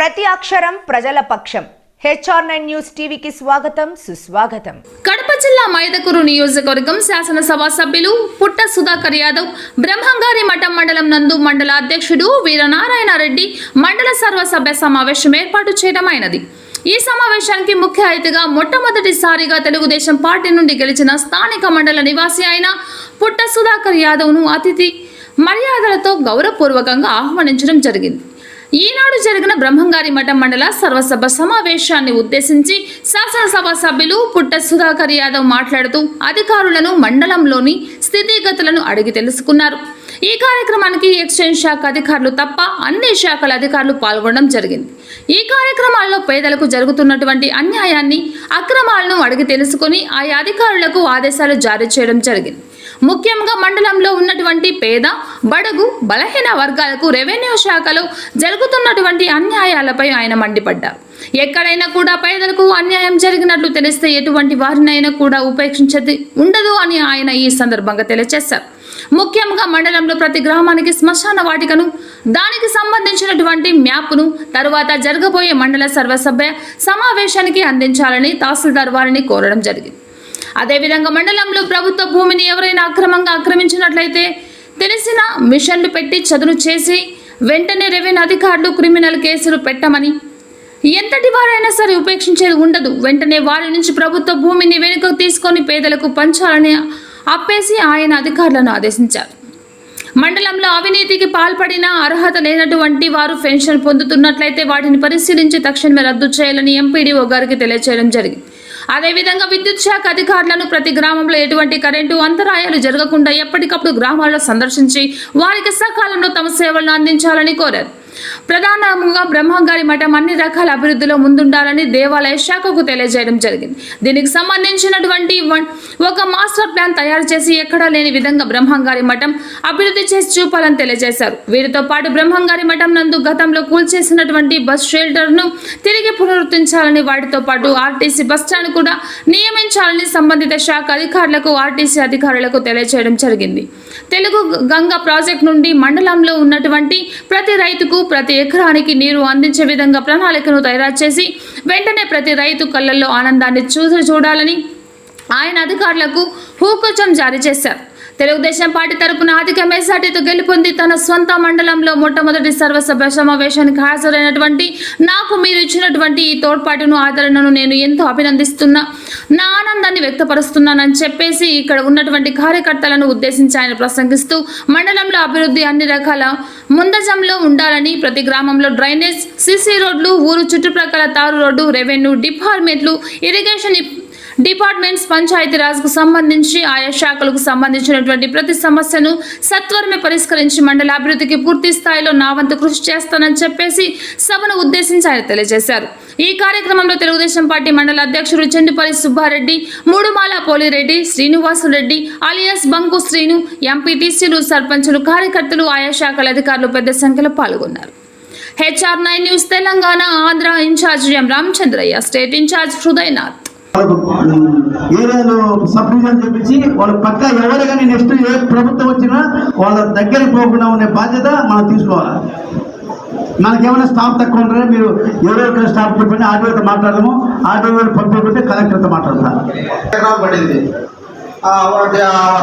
ప్రతి అక్షరం ప్రజల పక్షం. HR9 న్యూస్ టీవీకి స్వాగతం సుస్వాగతం. కడప జిల్లా మైదకూరు నియోజకవర్గం శాసనసభ సభ్యులు పుట్ట సుధాకర్ యాదవ్ బ్రహ్మంగారి మఠం మండలం నందు మండల అధ్యక్షుడు వీరనారాయణ రెడ్డి మండల సర్వసభ్య సమావేశం ఏర్పాటు చేయడమైనది. ఈ సమావేశానికి ముఖ్య అతిథిగా మొట్టమొదటిసారిగా తెలుగుదేశం పార్టీ నుండి గెలిచిన స్థానిక మండల నివాసి అయిన పుట్ట సుధాకర్ యాదవ్ను అతిథి మర్యాదలతో గౌరవపూర్వకంగా ఆహ్వానించడం జరిగింది. ఈనాడు జరిగిన బ్రహ్మంగారి మఠం మండల సర్వసభ సమావేశాన్ని ఉద్దేశించి శాసనసభ సభ్యులు పుట్ట సుధాకర్ యాదవ్ మాట్లాడుతూ అధికారులను మండలంలోని స్థితిగతులను అడిగి తెలుసుకున్నారు. ఈ కార్యక్రమానికి ఎక్స్చేంజ్ శాఖ అధికారులు తప్ప అన్ని శాఖల అధికారులు పాల్గొనడం జరిగింది. ఈ కార్యక్రమాల్లో పేదలకు జరుగుతున్నటువంటి అన్యాయాన్ని, అక్రమాలను అడిగి తెలుసుకుని ఆయా అధికారులకు ఆదేశాలు జారీ చేయడం జరిగింది. ముఖ్యంగా మండలంలో ఉన్నటువంటి పేద, బడుగు, బలహీన వర్గాలకు రెవెన్యూ శాఖలో జరుగుతున్నటువంటి అన్యాయాలపై ఆయన మండిపడ్డారు. ఎక్కడైనా కూడా పేదలకు అన్యాయం జరిగినట్లు తెలిస్తే ఎటువంటి వారినైనా కూడా ఉపేక్షించేది ఉండదు అని ఆయన ఈ సందర్భంగా తెలియజేశారు. ముఖ్యంగా మండలంలో ప్రతి గ్రామానికి శ్మశాన వాటికను, దానికి సంబంధించినటువంటి మ్యాప్ను తరువాత జరగబోయే మండల సర్వసభ్య సమావేశానికి అందించాలని తహసీల్దార్ వారిని కోరడం జరిగింది. అదేవిధంగా మండలంలో ప్రభుత్వ భూమిని ఎవరైనా అక్రమంగా ఆక్రమించినట్లయితే తెలిసిన మిషన్లు పెట్టి చదును చేసి వెంటనే రెవెన్యూ అధికారులు క్రిమినల్ కేసులు పెట్టమని, ఎంతటి వారైనా సరే ఉపేక్షించేది ఉండదు, వెంటనే వారి నుంచి ప్రభుత్వ భూమిని వెనుకకు తీసుకొని పేదలకు పంచాలని అప్పేసి ఆయన అధికారులను ఆదేశించారు. మండలంలో అవినీతికి పాల్పడిన అర్హత లేనటువంటి వారు పెన్షన్ పొందుతున్నట్లయితే వాటిని పరిశీలించి తక్షణమే రద్దు చేయాలని ఎంపీడీఓ గారికి తెలియజేయడం జరిగింది. అదేవిధంగా విద్యుత్ శాఖ అధికారులను ప్రతి గ్రామంలో ఎటువంటి కరెంటు అంతరాయాలు జరగకుండా ఎప్పటికప్పుడు గ్రామాల్లో సందర్శించి వారికి సకాలంలో తమ సేవలను అందించాలని కోరారు. ప్రధానంగా బ్రహ్మంగారి మఠం అన్ని రకాల అభివృద్ధిలో ముందుండాలని దేవాలయ శాఖకు తెలియజేయడం జరిగింది. దీనికి సంబంధించినటువంటి ఒక మాస్టర్ ప్లాన్ తయారు చేసి ఎక్కడా లేని విధంగా బ్రహ్మంగారి మఠం అభివృద్ధి చేసి చూపాలని తెలియజేశారు. వీరితో పాటు బ్రహ్మంగారి మఠం నందు గతంలో కూల్చేసినటువంటి బస్ షెల్టర్ను తిరిగి పునరుద్ధరించాలని, వాటితో పాటు ఆర్టీసీ బస్టాండ్ కూడా నియమించాలని సంబంధిత శాఖ అధికారులకు, ఆర్టీసీ అధికారులకు తెలియజేయడం జరిగింది. తెలుగు గంగా ప్రాజెక్టు నుండి మండలంలో ఉన్నటువంటి ప్రతి రైతుకు ప్రతి ఎకరానికి నీరు అందించే విధంగా ప్రణాళికను తయారు చేసి వెంటనే ప్రతి రైతు కళ్ళల్లో ఆనందాన్ని చూడాలని ఆయన అధికారులకు హుకుం జారీ చేశారు. తెలుగుదేశం పార్టీ తరపున అధిక మెజార్టీతో గెలుపొంది తన స్వంత మండలంలో మొట్టమొదటి సర్వసభ్య సమావేశానికి హాజరైనటువంటి నాకు మీరు ఇచ్చినటువంటి ఈ తోడ్పాటును, ఆదరణను నేను ఎంతో అభినందిస్తున్నా, నా ఆనందాన్ని వ్యక్తపరుస్తున్నానని చెప్పేసి ఇక్కడ ఉన్నటువంటి కార్యకర్తలను ఉద్దేశించి ఆయన ప్రసంగిస్తూ మండలంలో అభివృద్ధి అన్ని రకాల ముందజంలో ఉండాలని, ప్రతి గ్రామంలో డ్రైనేజ్, సిసి రోడ్లు, ఊరు చుట్టుప్రక్కల తారు రోడ్డు, రెవెన్యూ డిపార్ట్మెంట్లు, ఇరిగేషన్ డిపార్ట్మెంట్స్, పంచాయతీరాజ్కు సంబంధించి ఆయా శాఖలకు సంబంధించినటువంటి ప్రతి సమస్యను సత్వరమే పరిష్కరించి మండల అభివృద్ధికి పూర్తి స్థాయిలో నా వంతు కృషి చేస్తానని చెప్పేసి సభను ఉద్దేశించి ఆయన తెలియజేశారు. ఈ కార్యక్రమంలో తెలుగుదేశం పార్టీ మండల అధ్యక్షుడు చెండుపల్లి సుబ్బారెడ్డి, మూడుమాల పోలిరెడ్డి, శ్రీనివాసురెడ్డి అలియాస్ బంకు శ్రీను, ఎంపీటీసీలు, సర్పంచులు, కార్యకర్తలు, ఆయా శాఖల అధికారులు పెద్ద సంఖ్యలో పాల్గొన్నారు. HR9 news Telangana, Andhra in-charge M Ramachandraiah, state in-charge Hridayanath. ఏరియాలో సబ్ డివిజన్ చూపించి వాళ్ళు పక్క ఎవరు కానీ నెక్స్ట్ ఏ ప్రభుత్వం వచ్చినా వాళ్ళ దగ్గర పోకుండా ఉండే బాధ్యత మనం తీసుకోవాలి. మనకేమైనా స్టాఫ్ తక్కువ ఉంటారో మీరు ఎవరెవరికైనా స్టాఫ్ చెప్పండి, ఆర్డీఓతో మాట్లాడము, ఆర్డీఓ పంపించే కలెక్టర్తో మాట్లాడతాం. పడింది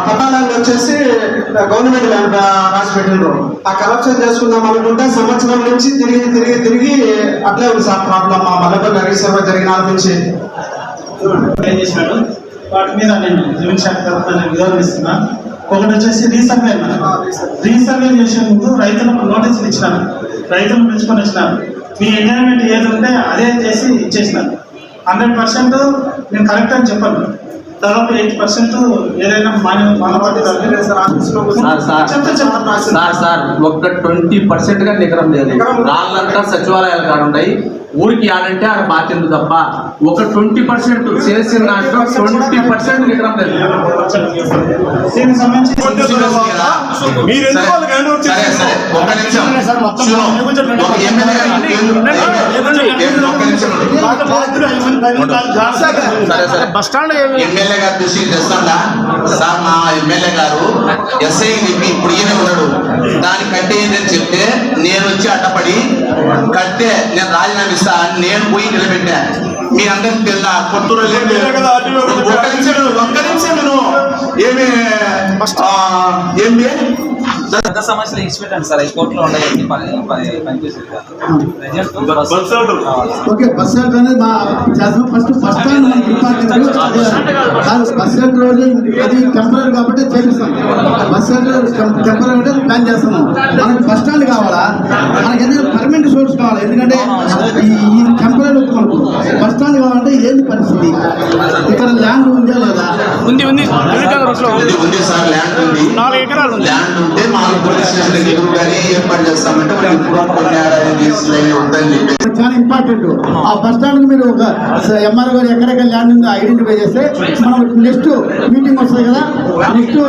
పట్టాలను వచ్చేసి గవర్నమెంట్ ల్యాండ్ రాసి పెట్టిండ్రు. ఆ కరప్షన్ చేసుకుందాం అనుకుంటే సంవత్సరం నుంచి తిరిగి అట్లే ఉంది సార్ ప్రాబ్లం. మా మల్లపల్లి నగరసభ జరిగిన నుంచి ఏం చేసినాడు వాటి మీద నేను రెవెన్యూ శాఖ తరఫున వివరణ. ఒకటి వచ్చేసి రీసర్వే చేసే ముందు రైతులకు నోటీసులు ఇచ్చినాను, రైతులను పిలుచుకొని వచ్చినాను. మీ ఎంజాయ్మెంట్ ఏది ఉంటే అదే చేసి ఇచ్చేసినాను. 100% నేను కరెక్ట్ అని చెప్పాను. దాదాపు 80% ఏదైనా మన పార్టీ సార్ ఒక్క 20% గా నికరం లేదు. రాళ్ళంతా సచివాలయాలు కాడ ఉన్నాయి. ఊరికి ఆడంటే ఆడ బాధ్యత తప్ప ఒక 20% చేసిన దాంట్లో 20% నికరం లేదు. దీనికి సంబంధించి సరే ఒక నిమిషం నిమిషం బస్ స్టాండ్ ఎమ్మెల్యే గారి దృష్టికి తెస్తాడా సార్? మా ఎమ్మెల్యే గారు ఎస్ఐ ఇప్పుడు ఈయన ఉన్నాడు, దాన్ని కట్టేయండి చెప్తే నేను వచ్చి అడ్డపడి కట్టే నేను రాజీనామా ఇస్తా అని నేను పోయి నిలబెట్టా. మీ అందరికి తెలుదా? కొత్తూరు ఒక్క నిమిషం నేను ఏమి పెద్ద సమస్యలు ఇచ్చి పెట్టండి సార్. హైకోర్టులో ఉన్నాయి పనిచేసేది ఓకే. బస్ స్టాండ్ అనేది మా ఫస్ట్ బస్ స్టాండ్ ఇంపార్టెంట్ కాదు. బస్ స్టాండ్ రోడ్ అది టెంపరీ కాబట్టి చేపిస్తాం. బస్ స్టాండ్ టెంపరీ అంటే ప్లాన్ చేస్తున్నాం. మనకి బస్ స్టాండ్ కావాలా, మనకి ఎందుకంటే పర్మనెంట్ సోర్స్ కావాలి. ఎందుకంటే ఈ టెంపరీ మనకు బస్ స్టాండ్ కావాలంటే ఏంది పరిస్థితి? ఇక్కడ ల్యాండ్ ఉందా లేదా? ఉంది సార్, ల్యాండ్ ఉంది, 4 ఎకరాలు ల్యాండ్ ఉంటే మాకు పోలీస్ స్టేషన్ ఎదురుగానే ఏర్పాటు చేస్తామంటే చాలా ఇంపార్టెంట్. ఆ బస్ స్టాండ్ మీరు ఒక ఎంఆర్ గారు ఎక్కడెక్కడ ల్యాండ్ ఉందో ఐడెంటిఫై చేస్తే మనం నెక్స్ట్ మీటింగ్ వస్తుంది కదా, నెక్స్ట్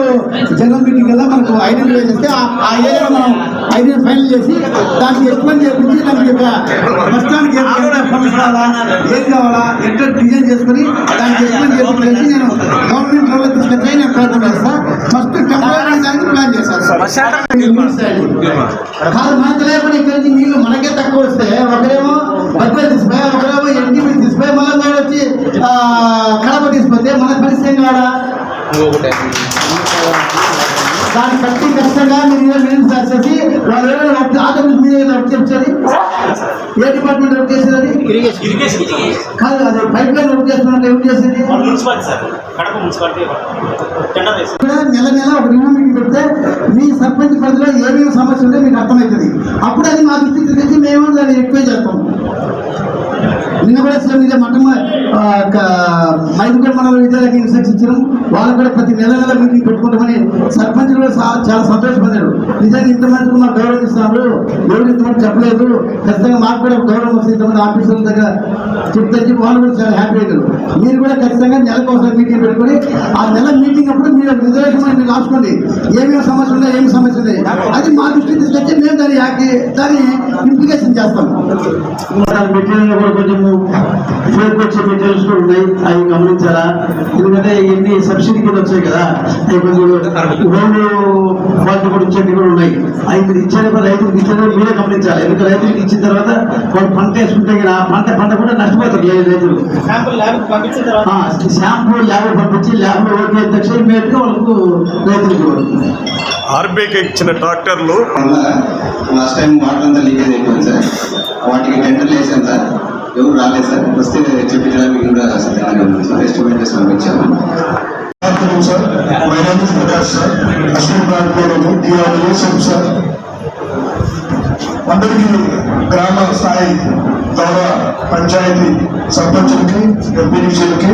జనరల్ మీటింగ్ కదా, మనకు ఐడెంటిఫై చేస్తే ఆ ఏరియాలో మనం ఐడెంటిఫై ఫైనల్ చేసి దానికి ఎక్స్ప్లెయిన్ చేయించి దానికి బస్ స్టాండ్కి ఫండ్స్ కావాలా, ఏం కావాలా, ఎట్లా డిజైన్ చేసుకుని దానికి ఎక్స్ప్లెయిన్ చేసి నేను గవర్నమెంట్ లెవెల్ తీసుకొచ్చి నేను ప్రయత్నం చేస్తాను. ఫస్ట్ టెంపరీ దానికి ప్లాన్ చేస్తాను. కాదు మనకు లేకుండా ఇక్కడ నుంచి నీళ్లు మనకే తక్కువ వస్తే ఒకరేమో బద్దలు తీసిపోయి, ఒకరేమో ఎన్టీపీ తీసిపోయి, మళ్ళీ వచ్చి కడప తీసిపోతే మన పరిస్థితి కాదా? దాన్ని కట్టి ఖచ్చితంగా మీరు చేసి వాళ్ళు ఆటోమేటిక్ మీద వర్క్ చేసేది ఏ డిపార్ట్మెంట్ వర్క్ చేసేది కాదు, అది పైప్ లైన్ వర్క్ చేస్తున్నట్టు ఎవరు చేసేది? నెల నెల ఒక రివ్యూ మీటింగ్ పెడితే మీ సర్పంచ్ పరిధిలో ఏమేమి సమస్య ఉంటే మీకు అర్థమవుతుంది. అప్పుడు అది మా దృష్టికి తెచ్చి మేము దాన్ని ఎక్కువ చేస్తాం. నిన్న కూడా ఇదే మఠం మైదుపేట మండల విద్యాలయానికి ఇన్స్ట్రక్షన్ ఇచ్చినాం. వాళ్ళు కూడా ప్రతి నెల మీటింగ్ పెట్టుకుంటామని సర్పంచ్ కూడా చాలా సంతోషపడ్డారు. నిజంగా ఇంతమందికి మాకు గౌరవం ఇస్తున్నారు, ఎవరు ఇంతమంది చెప్పలేదు, ఖచ్చితంగా మాకు కూడా గౌరవం వస్తుంది ఇంతమంది ఆఫీసర్ల దగ్గర చెప్తే వాళ్ళు కూడా చాలా హ్యాపీ అయ్యారు. మీరు కూడా ఖచ్చితంగా నెలకు ఒకసారి మీటింగ్ పెట్టుకొని ఆ నెల మీటింగ్ అప్పుడు మీరు రిజర్వేషన్ మీరు రాసుకోండి, ఏమేమి సమస్యలు ఉన్నాయి, ఏమి సమస్యలు ఉన్నాయి, అది మా దృష్టికి తీసుకొచ్చి మేము దాన్ని ఇంప్లికేషన్ చేస్తాం. మెటీరియల్ కూడా కొంచెము ఫేక్ వచ్చే మెటీరియల్స్ కూడా ఉన్నాయి, అవి గమనించాలా? ఎందుకంటే ఇవన్నీ సబ్సిడీ కింద వచ్చాయి కదా, అవి కొంచెం రోడ్డు క్వాలిటీ కూడా ఇచ్చేవి కూడా ఉన్నాయి. అవి మీరు ఇచ్చేది రైతులకు ఇచ్చేది మీరే గమనించాలి. ఎందుకంటే రైతులకు ఇచ్చిన తర్వాత వాళ్ళు పంట వేసుకుంటే కదా పంట కూడా నష్టపోతారు రైతులు. శాంపుల్ ల్యాబ్ పంపించి ల్యాబ్లో ఓకే తక్షణ మేరకు వాళ్ళకు రైతులకు ఆర్బీఐకి ఇచ్చిన ట్రాక్టర్లు లాస్ట్ టైం వాటర్ అంతా లీకేజ్ అయిపోయింది సార్. వాటికి టెండర్లు వేసాను సార్, ఎవరు రాలేదు సార్. వస్తే చెప్పించడానికి కూడా సిద్ధంగానే ఉంది సార్. ఎస్టిమేట్ చేసి పంపించాము sir. My name is Prakash sir, Ashwin brand sir. అందరికీ గ్రామ స్థాయి గౌరవ పంచాయతీ సర్పంచులకి, ఎంపీడీసీలకి,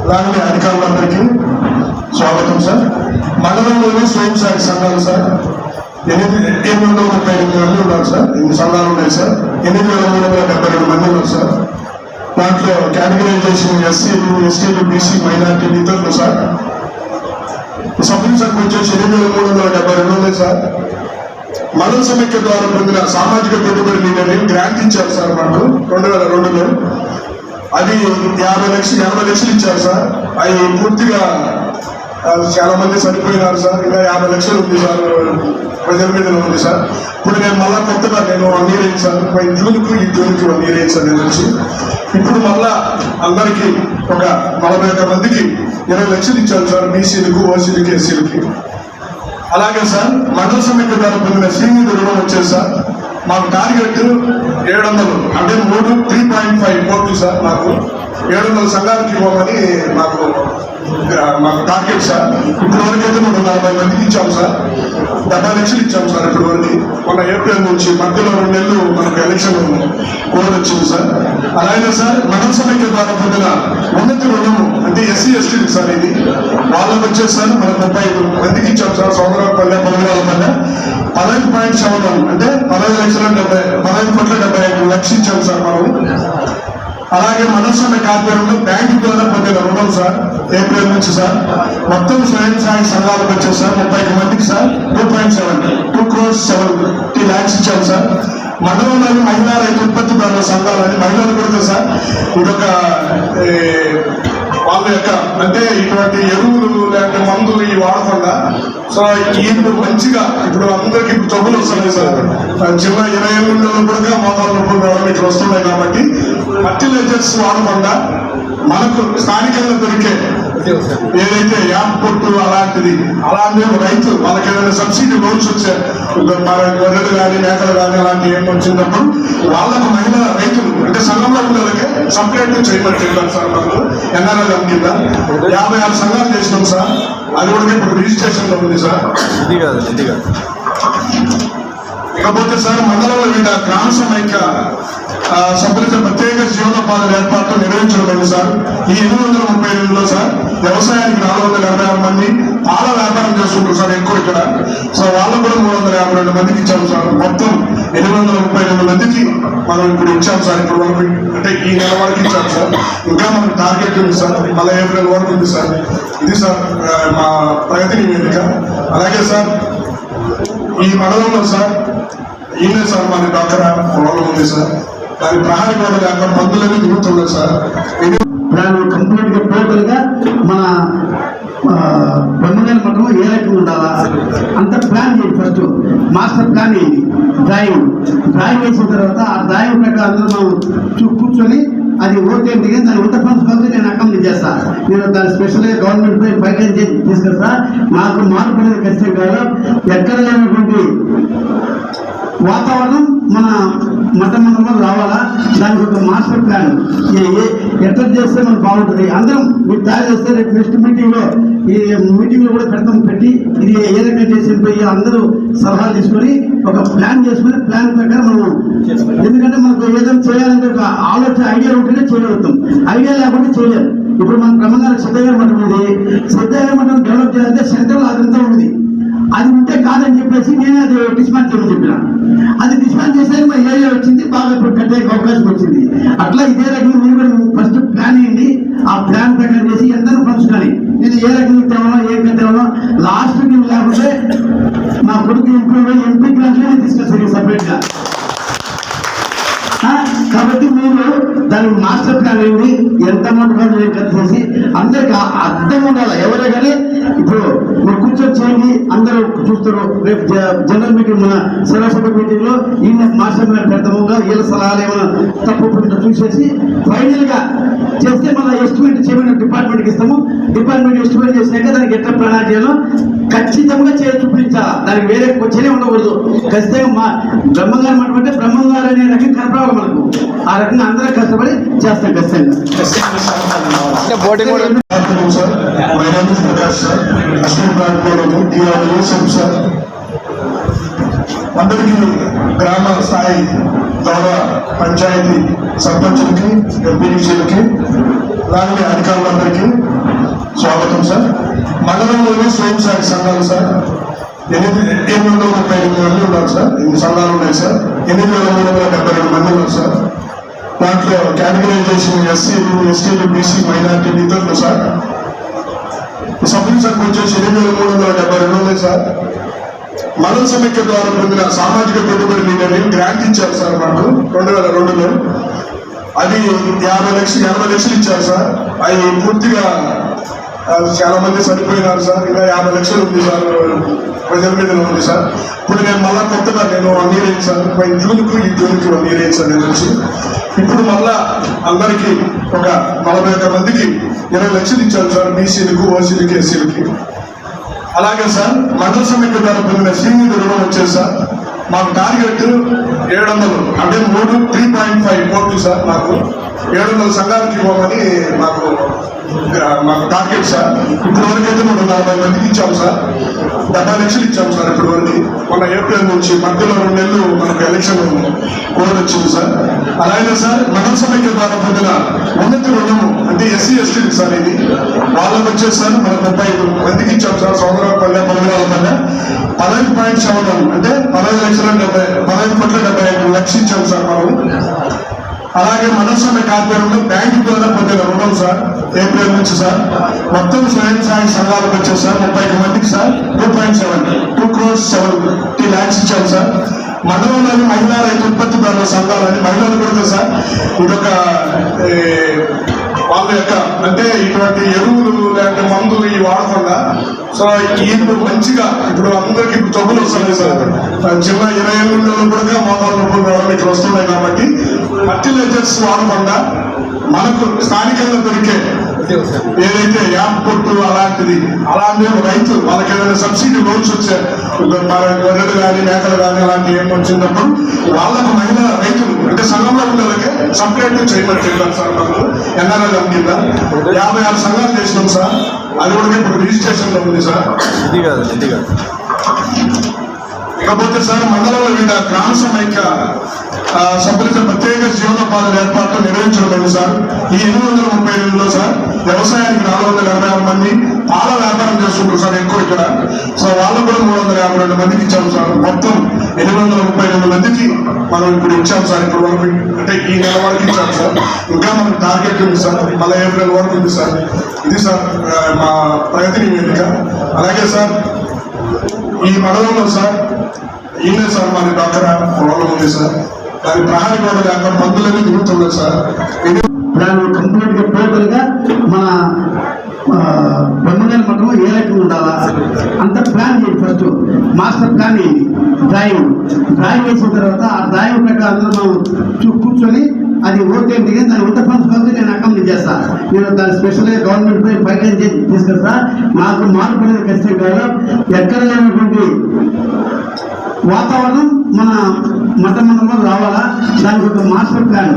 అలాగే అధికారులందరికీ స్వాగతం సార్. మండలంలోని స్వయం సహాయక సంఘాలు సార్ 832 మంది ఉన్నారు సార్. 8 సంఘాలు ఉన్నాయి సార్. 8,372 మంది ఉన్నారు సార్. దాంట్లో కేటగిరైజేషన్ ఎస్సీలు, ఎస్టీలు, బీసీ, మైనార్టీ, ఇతరులు సార్. సభ్యుల సంఖ్య వచ్చేసి 8,372 ఉన్నాయి సార్. మండల సమైక్య ద్వారా పొందిన సామాజిక పెట్టుబడి నిధిని గ్రాంట్ ఇచ్చారు సార్ మాకు 2002లో. అది 80 లక్షలు ఇచ్చారు సార్. అవి పూర్తిగా చాలా మంది సరిపోయినారు సార్. ఇంకా 50 లక్షలు ఉంది సార్, ప్రజల మీద ఉంది సార్. ఇప్పుడు నేను మళ్ళా కొత్తగా నేను 1 year అయింది సార్. ఈ జూన్కి 1 year అయింది సార్ నేను వచ్చి. ఇప్పుడు మళ్ళా అందరికీ ఒక 41 మందికి 20 లక్షలు ఇచ్చారు సార్, బీసీలకు, ఓసీలకి, ఎస్సీలకి. అలాగే సార్ మండల సమైక్య ద్వారా పొందిన శ్రీనిధి రుణం వచ్చేది సార్. మాకు టార్గెట్ 700, అంటే 3.5 కోట్లు సార్. మాకు 700 సంఘాలకు ఇవ్వమని మాకు టార్గెట్ సార్. ఇప్పటి వరకు అయితే 140 మందికి ఇచ్చాము సార్. 70 లక్షలు ఇచ్చాము సార్ ఇప్పటి వరకు. మొన్న ఏప్రిల్ నుంచి మధ్యలో 2 నెలలు మనకు ఎలక్షన్ కోడ్ వచ్చింది సార్. అలాగే సార్ మండల సమైక్య ద్వారా పొందిన ఉన్నతి రుణము అంటే ఎస్సీ ఎస్టీలు సార్. ఇది వాళ్ళకి వచ్చేసి సార్ మనకు 35 మందికి ఇచ్చాము సార్. సోమరాపల్లె, పొలగాలపల్లె 15.7 అంటే 15,75 లక్షలు ఇచ్చాము సార్ మనం. అలాగే మనస్సున్న కార్యక్రమంలో బ్యాంకు ద్వారా పొందిన రుణం సార్ ఏప్రిల్ నుంచి సార్. మొత్తం స్వయం సహాయక సంఘాలకు వచ్చేసి సార్ 30 మందికి సార్ 2.7 2 crores 70 lakhs ఇచ్చాము సార్. మండలంలోని మహిళా రైతు ఉత్పత్తిదారుల సంఘాలని మహిళలు కూడా సార్ ఇదొక వాళ్ళ యొక్క అంటే ఇటువంటి ఎరువులు లేకపోతే మందులు ఇవి వాడకుండా సో వీళ్ళు మంచిగా ఇప్పుడు అందరికి ఇప్పుడు జబ్బులు వస్తున్నాయి సార్ చిన్న 20 ఏళ్ళ కూడా మోతాదు నొప్పులు రావడం ఇట్లా వస్తున్నాయి కాబట్టి ఫర్టిలైజర్స్ వాడకుండా మనకు స్థానికంగా దొరికే ఏదైతే యాప్ పొట్టు అలాంటిది రైతు వాళ్ళకి ఏదైనా సబ్సిడీ లోన్స్ వచ్చాయి గొర్రెలు కానీ మేకలు కానీ అలాంటి ఏం వచ్చినప్పుడు వాళ్ళకు మహిళా రైతులు అంటే సంఘంలో పిల్లలకే సపరేట్ చేయమని చెప్పారు సార్ మనకు ఎన్ఆర్ఎల్ కింద 56 సంఘాలు చేసినాం సార్ అది కూడా ఇప్పుడు రిజిస్ట్రేషన్ లో ఉంది సార్ ఇకపోతే సార్ మండలంలో వివిధ గ్రామ సమైక్య సభ్యులతో ప్రత్యేక జీవనోపాధుల ఏర్పాట్లు నిర్వహించడం సార్ ఈ 838లో సార్ వ్యవసాయానికి 486 మంది పాల వ్యాపారం చేసుకుంటారు సార్ ఎక్కువ ఇక్కడ సో వాళ్ళకు కూడా 352 మందికి ఇచ్చాము సార్ మొత్తం 832 మందికి మనం ఇప్పుడు ఇచ్చాం సార్ ఇప్పుడు వరకు అంటే ఈ నెల వరకు ఇచ్చాం సార్ ఇంకా మనకు టార్గెట్ ఉంది సార్ మళ్ళీ ఏప్రిల్ వరకు ఉంది సార్ ఇది సార్ మా ప్రగతి నివేదిక అలాగే సార్ ఈ మండలంలో సార్ ఈయన సార్ మన డాక్టర్ పొలం ఉంది సార్ దాని ప్రహారీ గోడ లేక పందులన్నీ దిగుతున్నాయి సార్ ప్లాన్ కంప్లీట్ గా టోటల్ గా మన బ్రహ్మగారి మఠం ఏ రకంగా ఉండాలా అంత ప్లాన్ చేయండి. ఫస్ట్ మాస్టర్ ప్లాన్ వేయండి, డ్రాయింగ్ వేసిన తర్వాత ఆ డ్రాయింగ్ ప్రకారం అందరూ మనం కూర్చొని అది ఓకే దిగి దాని వంట ఫండ్స్ కలిసి నేను అకామిడేట్ చేస్తాను. నేను దాన్ని స్పెషల్గా గవర్నమెంట్ పై పైకి తీసుకొస్తా. నాకు మార్పు అనేది ఖచ్చితంగా ఎక్కడ లేనటువంటి వాతావరణం మన మండలంలో రావాలా. దానికి ఒక మాస్టర్ ప్లాన్ ఎట్లా చేస్తే మనకు బాగుంటుంది. అందరం మీరు తయారు చేస్తే రేపు నెక్స్ట్ మీటింగ్లో ఈ మీటింగ్లో కూడా పెట్టి ఇది ఏ రకంగా చేసి అందరూ సలహాలు తీసుకొని ఒక ప్లాన్ చేసుకుని ప్లాన్ ప్రకారం మనం ఎందుకంటే మనకు ఏదైనా చేయాలంటే ఒక ఆలోచన ఐడియా ఉంటేనే చేయగలుగుతాం. ఐడియా లేకపోతే చేయలేరు. ఇప్పుడు మన బ్రహ్మగారి శ్రద్ధగారి మఠం ఉంది. శ్రద్ధగారి మఠం డెవలప్ చేయాలంటే సెంట్రల్ అదంతా ఉంది. అది ఉంటే కాదని చెప్పేసి నేనే అది డిస్మాండ్ చేయమని చెప్పిన. అది డిస్మాండ్ చేసేది మా ఏరియా వచ్చింది, బాగా ఇప్పుడు కట్టే అవకాశం వచ్చింది. అట్లా ఇదే రకంగా మీరు కూడా ఫస్ట్ ప్లాన్ అయ్యింది. ఆ ప్లాన్ ప్రకారం చేసి ఎందరూ ఫండ్స్ కానీ నేను ఏ రకంగా తేవాలో ఏం తేవాలో లాస్ట్ లేకపోతే నా కొడుకు ఎంపీ గ్రాంట్లే తీసుకొచ్చాను సపరేట్ గా. కాబట్టి మీరు దానికి మాస్టర్ ప్లాన్ అయింది ఎంత అమౌంట్ ఖర్చు చేసి అందరికి అర్థం ఉండాలి. ఎవరే కానీ ఇప్పుడు మీరు కూర్చొని చేయండి, అందరూ చూస్తారు. రేపు జనరల్ మీటింగ్ మన సభ మీటింగ్ లో ఈ మాస్టర్ ప్లాన్ పెడతాముగా వీళ్ళ సలహాలు ఏమైనా తప్పు చూసేసి ఫైనల్ గా చేస్తే మన ఎస్టిమేట్ చేయమని డిపార్ట్మెంట్కి ఇస్తాము. డిపార్ట్మెంట్ ఎస్టిమేట్ చేసినాక దానికి ఎట్లా ప్రణాళిక చేయాలో ఖచ్చితంగా చేసి చూపించాలా. దానికి వేరే క్వశ్చనే ఉండకూడదు. ఖచ్చితంగా మా బ్రహ్మంగారు మాట అంటే బ్రహ్మంగారు అనే రకం కనపడాలి మనకు. ఆ రకంగా అందరూ కష్టపడి చేస్తాం ఖచ్చితంగా. అందరికీ గ్రామ స్థాయి గౌరవ పంచాయతీ సర్పంచులకి ఎంపీడీసీలకి అలాగే అధికారులందరికీ స్వాగతం సార్. మండలంలోని స్వయం సహాయక సంఘాలు సార్ 832 మంది ఉన్నారు సార్. 8 సంఘాలు ఉన్నాయి సార్. 8372 మంది ఉన్నారు సార్. దాంట్లో కేటగిరైజేషన్ ఎస్సీలు, ఎస్టీలు, బీసీ, మైనార్టీ ఇతరులు సార్. సభ్యుల సంఖ్య వచ్చేసి 8372 ఉన్నాయి సార్. మండల సమైక్య ద్వారా పొందిన సామాజిక పెట్టుబడి నిధిని గ్రాంట్ ఇచ్చారు సార్ మాకు 2002లో. అది 80 లక్షలు ఇచ్చారు సార్. అవి పూర్తిగా చాలా మంది చనిపోయినారు సార్. ఇంకా 50 లక్షలు ఉంది సార్, ప్రజల మీద ఉంది సార్. ఇప్పుడు నేను మళ్ళా కొత్తగా నేను 1 year అయింది సార్. ఈ జూన్కి 1 year అయింది సార్ నేను వచ్చి. ఇప్పుడు మళ్ళా అందరికీ ఒక 41 మందికి 20 లక్షలు ఇచ్చారు సార్. బీసీలకు, ఓసీలకి, ఎస్సీలకి. అలాగే సార్ మండల సమైక్య ద్వారా పొందిన శ్రీనిధి రుణం వచ్చేది సార్. మాకు టార్గెట్ 700 అంటే 3.5 కోట్లు సార్. మాకు 700 సంఘాలకు ఇవ్వమని మాకు టార్గెట్ సార్. ఇప్పటి వరకు అయితే 140 మందికి ఇచ్చాము సార్. 70 లక్షలు ఇచ్చాము సార్ ఇప్పటి వరకు. మొన్న ఏప్రిల్ నుంచి మధ్యలో 2 నెలలు మనకు ఎలక్షన్ కోడ్ వచ్చింది సార్. అలాగే సార్ మండల సమైక్య ద్వారా పొందిన ఉన్నత రుణము అంటే ఎస్సీ ఎస్టీకి సార్. ఇది వాళ్ళకి వచ్చేసి సార్ మనకు 35 మందికి ఇచ్చాము సార్. సోదరపల్లె, పల్లె 15.7 అంటే 15,70,75 లక్షలు ఇచ్చాము సార్ మనం. అలాగే మండల సమైక్య ఆధ్వర్యంలో బ్యాంకు ద్వారా పొందిన రుణం సార్ ఏప్రిల్ నుంచి సార్. మొత్తం స్వయం సహాయక సంఘాలకు వచ్చేసి సార్ 35 మందికి సార్ 2.7 2 crores 70 lakhs ఇచ్చాము సార్. మండలంలోని మహిళా రైతు ఉత్పత్తిదారుల సంఘాలని మహిళలు కూడా సార్ ఇదొక వాళ్ళ యొక్క అంటే ఇటువంటి ఎరువులు లేకపోతే మందులు ఇవి వాడకుండా సో ఇప్పుడు మంచిగా ఇప్పుడు అందరికి ఇప్పుడు జబ్బులు వస్తున్నాయి సార్ చిన్న 20 ఏళ్ళలో కూడా మోకాలు నొప్పులు రావడం ఇక్కడ వస్తున్నాయి కాబట్టి ఫర్టిలైజర్స్ వాడకుండా మనకు స్థానికంగా దొరికే ఏదైతే యాప్ కొట్టు అలాంటిది రైతు వాళ్ళకి ఏదైనా సబ్సిడీ లోన్స్ వచ్చాయి గొర్రెలు కానీ మేకలు కానీ అలాంటివి ఏమి వచ్చినప్పుడు వాళ్ళకు మహిళా రైతులు అంటే సంఘంలో ఉండే వాళ్ళకి సపరేట్ చేయమని చెప్పారు సార్ మనకు ఎన్ఆర్ఎల్ కింద 56 సంఘాలు చేసినాం సార్. అది కూడా ఇప్పుడు రిజిస్ట్రేషన్ లో ఉంది సార్. ఇకపోతే సార్ మండలంలో వివిధ గ్రామ సమైక్య సభ్యులతో ప్రత్యేక జీవనోపాధుల ఏర్పాట్లు నిర్వహించడం సార్. ఈ 832లో సార్ వ్యవసాయానికి 486 మంది, పాల వ్యాపారం చేసుకుంటారు సార్ ఎక్కువ ఇక్కడ. సో వాళ్ళకు కూడా 352 మందికి ఇచ్చాము సార్. మొత్తం 832 మందికి మనం ఇప్పుడు ఇచ్చాము సార్. ఇప్పుడు వరకు అంటే ఈ నెల వరకు ఇచ్చాము సార్. ఇంకా మనకు టార్గెట్ ఉంది సార్, మళ్ళీ ఏప్రిల్ వరకు ఉంది సార్. ఇది సార్ మా ప్రగతి నివేదిక. అలాగే సార్ ఈ మండలంలో సార్ ఈయనే సార్ మన డాక్టర్ పొలం ఉంది సార్. దాని ప్రహారీ కూడా లేక పందులన్నీ తిరుగుతున్నారు సార్. దాన్ని కంప్లీట్ గా టోటల్ గా మన బ్రహ్మగారి మఠం ఏ రకంగా ఉండాలా అంత ప్లాన్ చేయండి. ఫస్ట్ మాస్టర్ ప్లాన్ చేయండి, డ్రాయింగ్ వేసిన తర్వాత ఆ డ్రాయింగ్ ప్రకారం అందరూ మనం కూర్చొని అది ఓకే అంటే దాని ఎంత ఫండ్స్ కలిసి నేను అకౌంట్ చేస్తాను. నేను దాని స్పెషల్గా గవర్నమెంట్ పై ఫైనాన్స్ చేసి తీసుకొస్తా. నాకు మార్పు అనేది ఖచ్చితంగా కాదు. ఎక్కడ లేనటువంటి వాతావరణం మన మండలంలో రావాలా, దానికి ఒక మాస్టర్ ప్లాన్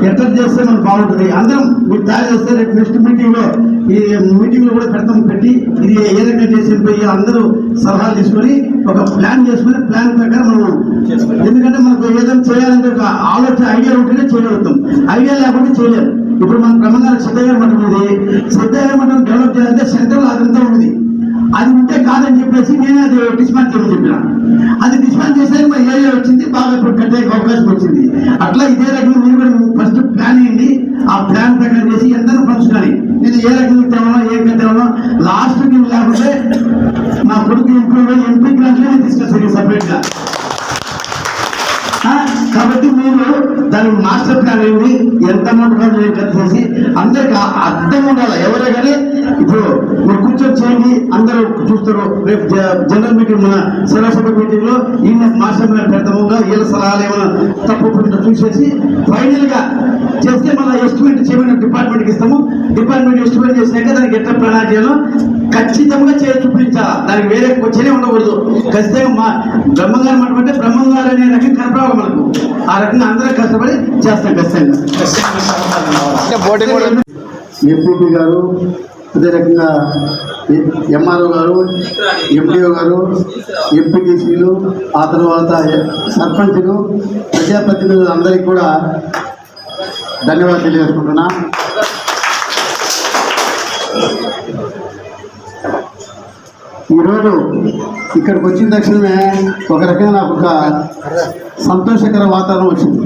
ఎట్లా చేస్తే మనకు బాగుంటుంది. అందరం మీరు తయారు చేస్తే రేపు నెక్స్ట్ మీటింగ్లో ఈ మీటింగ్లో కూడా పెట్టి ఇది ఏ రకంగా చేసి అందరూ సలహాలు తీసుకొని ఒక ప్లాన్ చేసుకుని ప్లాన్ ప్రకారం మనం, ఎందుకంటే మనకు ఏదైనా చేయాలంటే ఒక ఆలోచన ఐడియా ఉంటేనే చేయగలుగుతాం. ఐడియా లేకపోతే చేయలేము. ఇప్పుడు మన బ్రహ్మగారి సిద్ధగారి మఠం ఉంది. సిద్ధగారి మఠం డెవలప్ చేయాలంటే సెంట్రల్ అదంతా ఉంది. అది ఉంటే కాదని చెప్పేసి నేను అది డిస్మాండ్ చేయమని చెప్పిన. అది డిస్మాండ్ చేసేది మా ఏరియా వచ్చింది, బాగా ఇప్పుడు కట్టే అవకాశం వచ్చింది. అట్లా ఇదే రకంగా మీరు కూడా ఫస్ట్ ప్లాన్ చేయండి. ఆ ప్లాన్ ప్రకారం చేసి ఎంత ఫండ్స్ కానీ నేను ఏ రకంగా తేవాలో ఏం తేవాలో లాస్ట్కి లేకపోతే నా కొడుకు ఎంపీ గ్రాంట్లే తీసుకొచ్చాను సపరేట్ గా. కాబట్టి మీరు దానికి మాస్టర్ ప్లాన్ అయింది, ఎంత అమౌంట్ ఖర్చు చేసి అందరికి అర్థం ఉండాలి. ఎవరే కానీ ఇప్పుడు మీరు కూర్చొని చేయండి, అందరూ చూస్తారు. రేపు జనరల్ మీటింగ్ మన సర్వసభ మీటింగ్ లో ఈ మాస్టర్ ప్లాన్ పెడతాము. వీళ్ళ సలహాలు ఏమైనా తప్పు చూసేసి ఫైనల్ గా చేస్తే మన ఎస్టిమేట్ చేయమని డిపార్ట్మెంట్కి ఇస్తాము. డిపార్ట్మెంట్ ఎస్టిమేట్ చేసినాక దానికి ఎట్లా ప్రణాళిక చేయాలో ఖచ్చితంగా చేసి చూపించాలి. దానికి వేరే క్వశ్చనే ఉండకూడదు. ఖచ్చితంగా మా బ్రహ్మంగారు మఠం అంటే బ్రహ్మంగారు అనే రకం కనపడాలి మనకు. ఆ రకంగా అందరం కష్టపడి చేస్తాం ఖచ్చితంగా. ఎంపీపీ గారు, అదే రకంగా ఎంఆర్ఓ గారు, ఎండిఓ గారు, ఎంపీటీసీలు, ఆ తర్వాత సర్పంచులు, ప్రజాప్రతినిధులు అందరికీ కూడా ధన్యవాదాలు తెలియజేసుకుంటున్నా. ఈరోజు ఇక్కడికి వచ్చిన తక్షణమే ఒక రకంగా నాకు ఒక సంతోషకర వాతావరణం వచ్చింది.